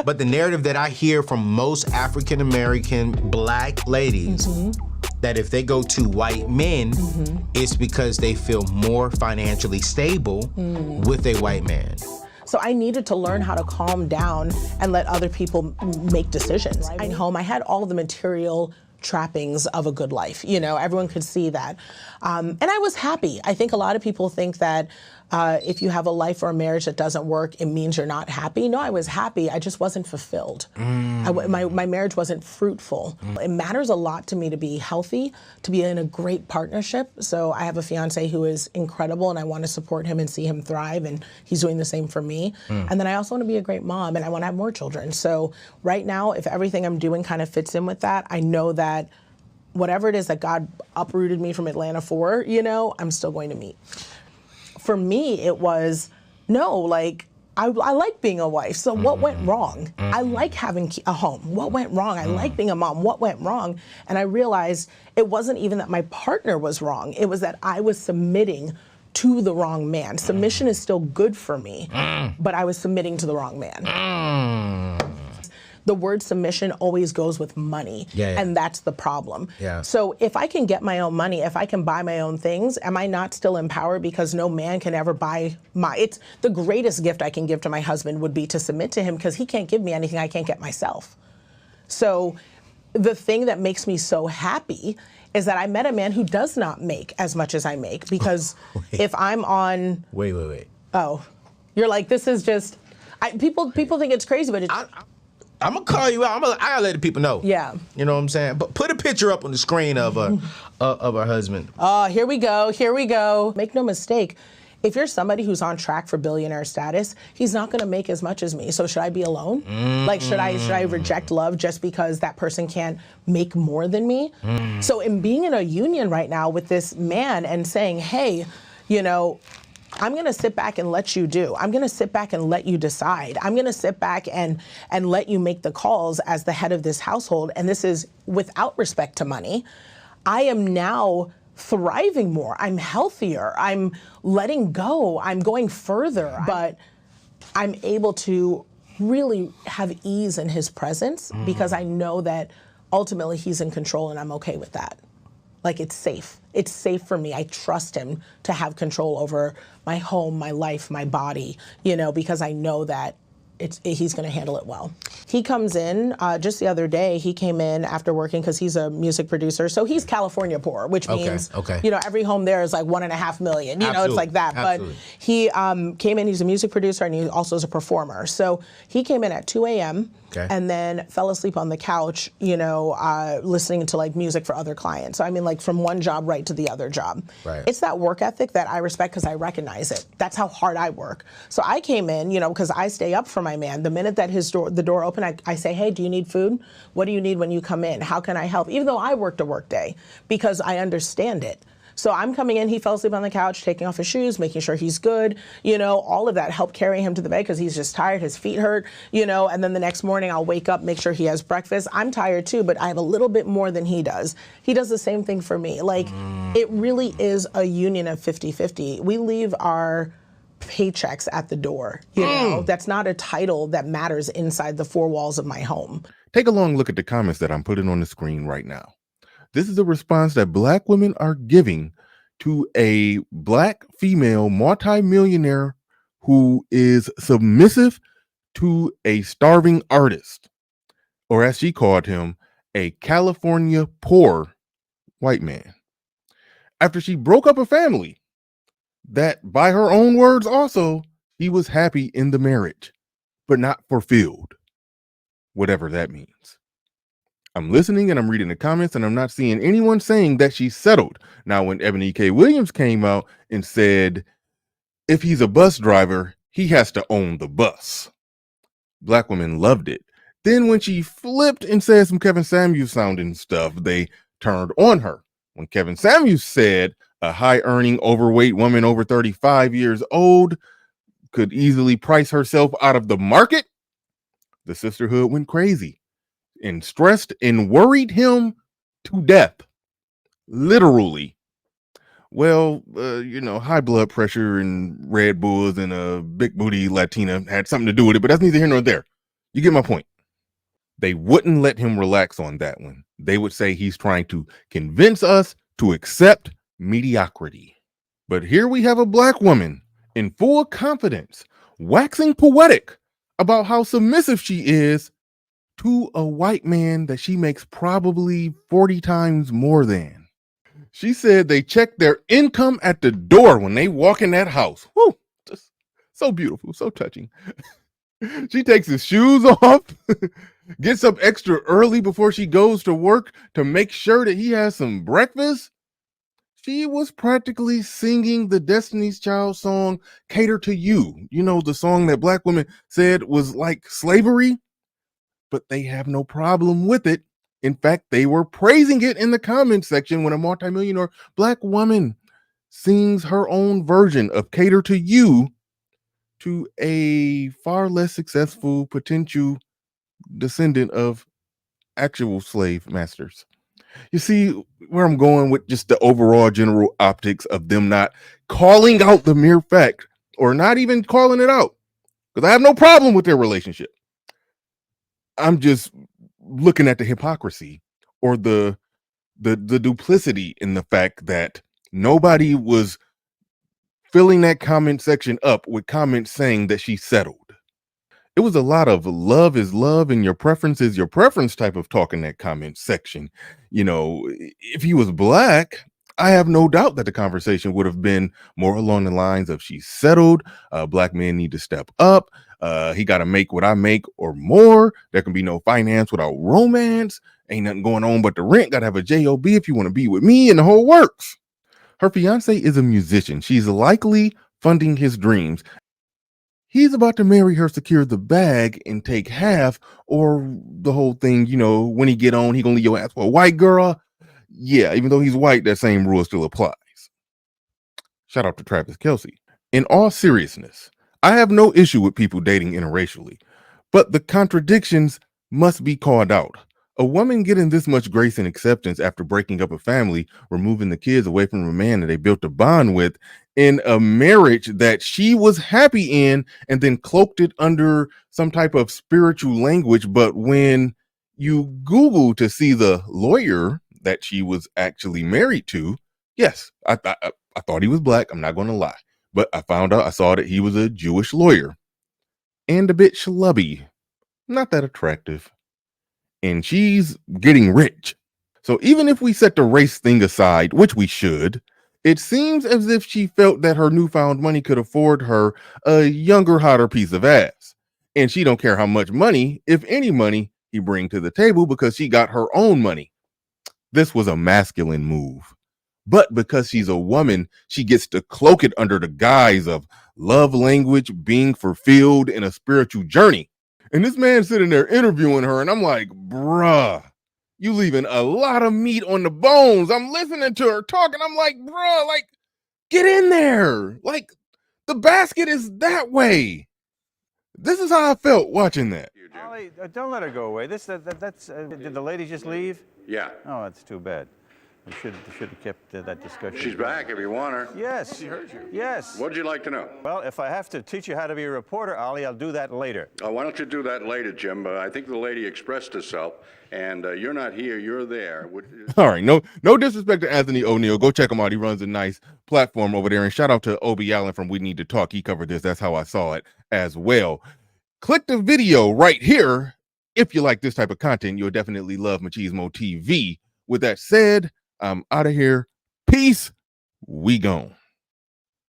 But the narrative that I hear from most African American black ladies, that if they go to white men, it's because they feel more financially stable with a white man. So I needed to learn how to calm down and let other people make decisions. At home, I had all the material trappings of a good life. You know, everyone could see that. And I was happy. I think a lot of people think that if you have a life or a marriage that doesn't work, it means you're not happy. No, I was happy. I just wasn't fulfilled. My marriage wasn't fruitful. It matters a lot to me to be healthy, to be in a great partnership. So I have a fiance who is incredible, and I want to support him and see him thrive, and he's doing the same for me. And then I also want to be a great mom, and I want to have more children. So right now, if everything I'm doing kind of fits in with that, I know that whatever it is that God uprooted me from Atlanta for, you know, I'm still going to meet. For me, it was, no, like, I like being a wife, so what went wrong? I like having a home. What went wrong? I like being a mom. What went wrong? And I realized it wasn't even that my partner was wrong. It was that I was submitting to the wrong man. Submission is still good for me, but I was submitting to the wrong man. The word submission always goes with money, and that's the problem. So if I can get my own money, if I can buy my own things, am I not still empowered because no man can ever buy it's the greatest gift I can give to my husband would be to submit to him, because he can't give me anything I can't get myself. So the thing that makes me so happy is that I met a man who does not make as much as I make, because if I'm on... Wait. Oh, you're like, this is just... People think it's crazy, but it's... I'm gonna call you out. I gotta let the people know. Yeah. You know what I'm saying? But put a picture up on the screen of her husband. Oh, here we go. Make no mistake. If you're somebody who's on track for billionaire status, he's not gonna make as much as me. So should I be alone? Like, should I reject love just because that person can't make more than me? So in being in a union right now with this man and saying, hey, you know, I'm gonna sit back and let you do. I'm gonna sit back and let you decide. I'm gonna sit back and let you make the calls as the head of this household. And this is without respect to money. I am now thriving more. I'm healthier. I'm letting go. I'm going further. But I'm able to really have ease in his presence because I know that ultimately he's in control, and I'm okay with that. Like, it's safe. It's safe for me. I trust him to have control over my home, my life, my body, you know, because I know that he's going to handle it well. He comes in, just the other day, he came in after working, because he's a music producer. So he's California poor, which means, you know, every home there is like $1.5 million. You know, it's like that. Absolutely. But he came in, he's a music producer, and he also is a performer. So he came in at 2 a.m. and then fell asleep on the couch, you know, listening to like music for other clients. So I mean, like, from one job right to the other job. It's that work ethic that I respect, because I recognize it. That's how hard I work. So I came in, you know, because I stay up for my man. The minute that the door opened, I say, hey, do you need food? What do you need when you come in? How can I help? Even though I worked a work day, because I understand it. So I'm coming in, he fell asleep on the couch, taking off his shoes, making sure he's good, you know, all of that, help carry him to the bed because he's just tired, his feet hurt, you know, and then the next morning I'll wake up, make sure he has breakfast. I'm tired too, but I have a little bit more than he does. He does the same thing for me. Like, it really is a union of 50-50. We leave our paychecks at the door, you know. That's not a title that matters inside the four walls of my home. Take a long look at the comments that I'm putting on the screen right now. This is a response that Black women are giving to a Black female multimillionaire who is submissive to a starving artist, or as she called him, a California poor white man. After she broke up a family that, by her own words also, he was happy in the marriage, but not fulfilled, whatever that means. I'm listening and I'm reading the comments, and I'm not seeing anyone saying that she's settled. Now, when Ebony K. Williams came out and said, if he's a bus driver, he has to own the bus, Black women loved it. Then when she flipped and said some Kevin Samuels sounding stuff, they turned on her. When Kevin Samuels said a high-earning, overweight woman over 35 years old could easily price herself out of the market, the sisterhood went crazy and stressed and worried him to death, literally. Well, you know, high blood pressure and Red Bulls and a big booty Latina had something to do with it, but that's neither here nor there. You get my point. They wouldn't let him relax on that one. They would say he's trying to convince us to accept mediocrity. But here we have a black woman in full confidence, waxing poetic about how submissive she is to a white man that she makes probably 40 times more than. She said they check their income at the door when they walk in that house. Whew, just so beautiful, so touching. She takes his shoes off, gets up extra early before she goes to work to make sure that he has some breakfast. She was practically singing the Destiny's Child song, Cater to You. You know, the song that black women said was like slavery, but they have no problem with it. In fact, they were praising it in the comments section when a multimillionaire black woman sings her own version of Cater to You to a far less successful potential descendant of actual slave masters. You see where I'm going with just the overall general optics of them not calling out the mere fact or not even calling it out, because I have no problem with their relationship. I'm just looking at the hypocrisy or the duplicity in the fact that nobody was filling that comment section up with comments saying that she settled. It was a lot of love is love and your preference is your preference type of talk in that comment section. You know, if he was black, I have no doubt that the conversation would have been more along the lines of she's settled. Black men need to step up. He got to make what I make or more. There can be no finance without romance. Ain't nothing going on but the rent. Got to have a job if you want to be with me, and the whole works. Her fiance is a musician. She's likely funding his dreams. He's about to marry her, secure the bag, and take half, or the whole thing, you know, when he get on, he gonna leave your ass for a white girl. Yeah, even though he's white, that same rule still applies. Shout out to Travis Kelce. In all seriousness, I have no issue with people dating interracially, but the contradictions must be called out. A woman getting this much grace and acceptance after breaking up a family, removing the kids away from a man that they built a bond with in a marriage that she was happy in, and then cloaked it under some type of spiritual language. But when you Google to see the lawyer that she was actually married to, yes, I thought he was black. I'm not going to lie. But I saw that he was a Jewish lawyer and a bit schlubby, not that attractive. And she's getting rich. So even if we set the race thing aside, which we should, it seems as if she felt that her newfound money could afford her a younger, hotter piece of ass. And she don't care how much money, if any money, he bring to the table because she got her own money. This was a masculine move. But because she's a woman, she gets to cloak it under the guise of love language being fulfilled in a spiritual journey. And this man sitting there interviewing her, and I'm like, bruh, you leaving a lot of meat on the bones. I'm listening to her talking. I'm like, bruh, like, get in there. Like, the basket is that way. This is how I felt watching that. Ollie, don't let her go away. That's did the lady just leave? Yeah. Oh, that's too bad. We should have kept that discussion. She's back if you want her. Yes. She heard you. Yes. What'd you like to know? Well, if I have to teach you how to be a reporter, Ollie, I'll do that later. Why don't you do that later, Jim? I think the lady expressed herself, and you're not here, you're there. All right, no disrespect to Anthony O'Neill. Go check him out. He runs a nice platform over there. And shout out to Obie Allen from We Need to Talk. He covered this. That's how I saw it as well. Click the video right here. If you like this type of content, you'll definitely love Machismo TV. With that said, I'm out of here. Peace. We gone.